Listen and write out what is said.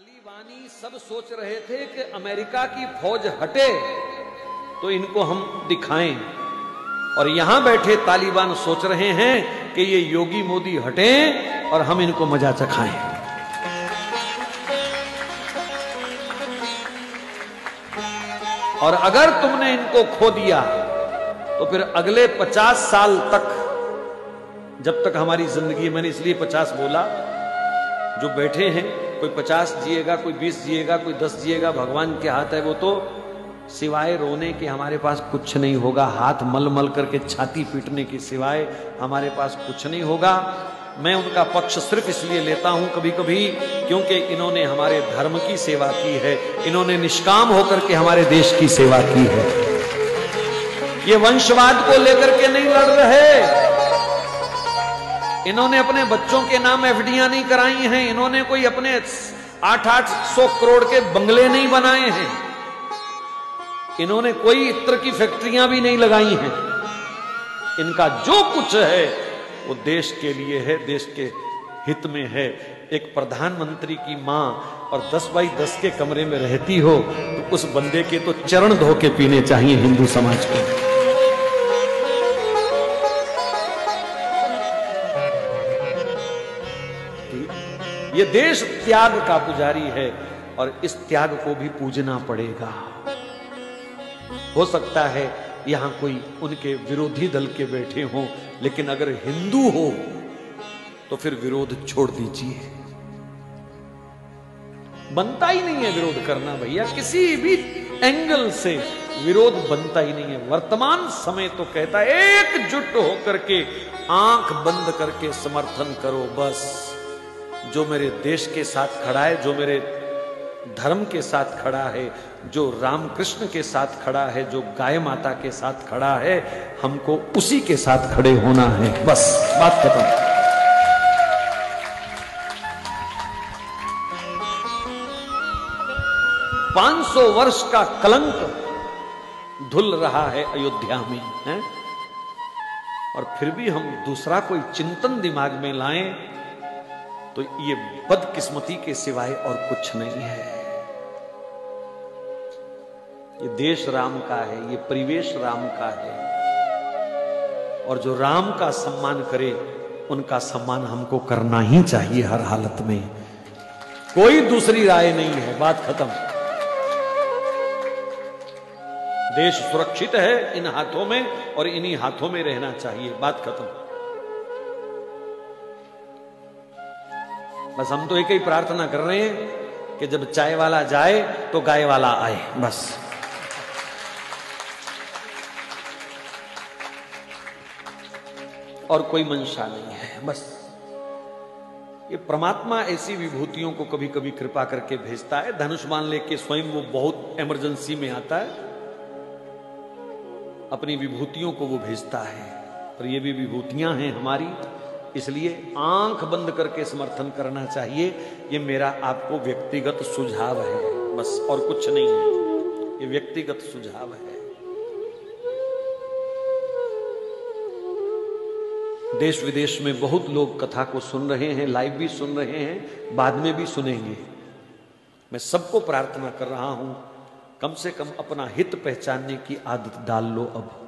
तालिबानी सब सोच रहे थे कि अमेरिका की फौज हटे तो इनको हम दिखाएं, और यहां बैठे तालिबान सोच रहे हैं कि ये योगी मोदी हटें और हम इनको मजा चखाएं। और अगर तुमने इनको खो दिया तो फिर अगले 50 साल तक, जब तक हमारी जिंदगी, मैंने इसलिए 50 बोला, जो बैठे हैं कोई 50 जिएगा, कोई 20 जिएगा, कोई 10 जिएगा, भगवान के हाथ है। वो तो सिवाय रोने के हमारे पास कुछ नहीं होगा, हाथ मल मल करके छाती पीटने के सिवाय हमारे पास कुछ नहीं होगा। मैं उनका पक्ष सिर्फ इसलिए लेता हूं कभी कभी क्योंकि इन्होंने हमारे धर्म की सेवा की है, इन्होंने निष्काम होकर के हमारे देश की सेवा की है। ये वंशवाद को लेकर के नहीं लड़ रहे, इन्होंने अपने बच्चों के नाम एफडीआं नहीं कराई हैं, इन्होंने कोई अपने 800 करोड़ के बंगले नहीं बनाए हैं, इन्होंने कोई इत्र की फैक्ट्रियां भी नहीं लगाई हैं। इनका जो कुछ है वो देश के लिए है, देश के हित में है। एक प्रधानमंत्री की मां और 10 बाई 10 के कमरे में रहती हो तो उस बंदे के तो चरण धो के पीने चाहिए हिंदू समाज को। ये देश त्याग का पुजारी है और इस त्याग को भी पूजना पड़ेगा। हो सकता है यहां कोई उनके विरोधी दल के बैठे हों, लेकिन अगर हिंदू हो तो फिर विरोध छोड़ दीजिए। बनता ही नहीं है विरोध करना भैया, किसी भी एंगल से विरोध बनता ही नहीं है। वर्तमान समय तो कहता है एकजुट होकर के आंख बंद करके समर्थन करो। बस जो मेरे देश के साथ खड़ा है, जो मेरे धर्म के साथ खड़ा है, जो रामकृष्ण के साथ खड़ा है, जो गाय माता के साथ खड़ा है, हमको उसी के साथ खड़े होना है। बस बात खत्म। पांच 500 वर्ष का कलंक धुल रहा है अयोध्या में है? और फिर भी हम दूसरा कोई चिंतन दिमाग में लाएं तो ये बदकिस्मती के सिवाय और कुछ नहीं है। ये देश राम का है, ये परिवेश राम का है, और जो राम का सम्मान करे उनका सम्मान हमको करना ही चाहिए हर हालत में। कोई दूसरी राय नहीं है, बात खत्म। देश सुरक्षित है इन हाथों में और इन्हीं हाथों में रहना चाहिए, बात खत्म। बस हम तो एक ही प्रार्थना कर रहे हैं कि जब चाय वाला जाए तो गाय वाला आए, बस। और कोई मंशा नहीं है, बस। ये परमात्मा ऐसी विभूतियों को कभी कभी कृपा करके भेजता है। धनुष्मान लेके स्वयं वो बहुत इमरजेंसी में आता है, अपनी विभूतियों को वो भेजता है। और ये भी विभूतियां हैं हमारी, इसलिए आंख बंद करके समर्थन करना चाहिए। ये मेरा आपको व्यक्तिगत सुझाव है, बस, और कुछ नहीं है। ये व्यक्तिगत सुझाव है। देश विदेश में बहुत लोग कथा को सुन रहे हैं, लाइव भी सुन रहे हैं, बाद में भी सुनेंगे। मैं सबको प्रार्थना कर रहा हूं, कम से कम अपना हित पहचानने की आदत डाल लो अब।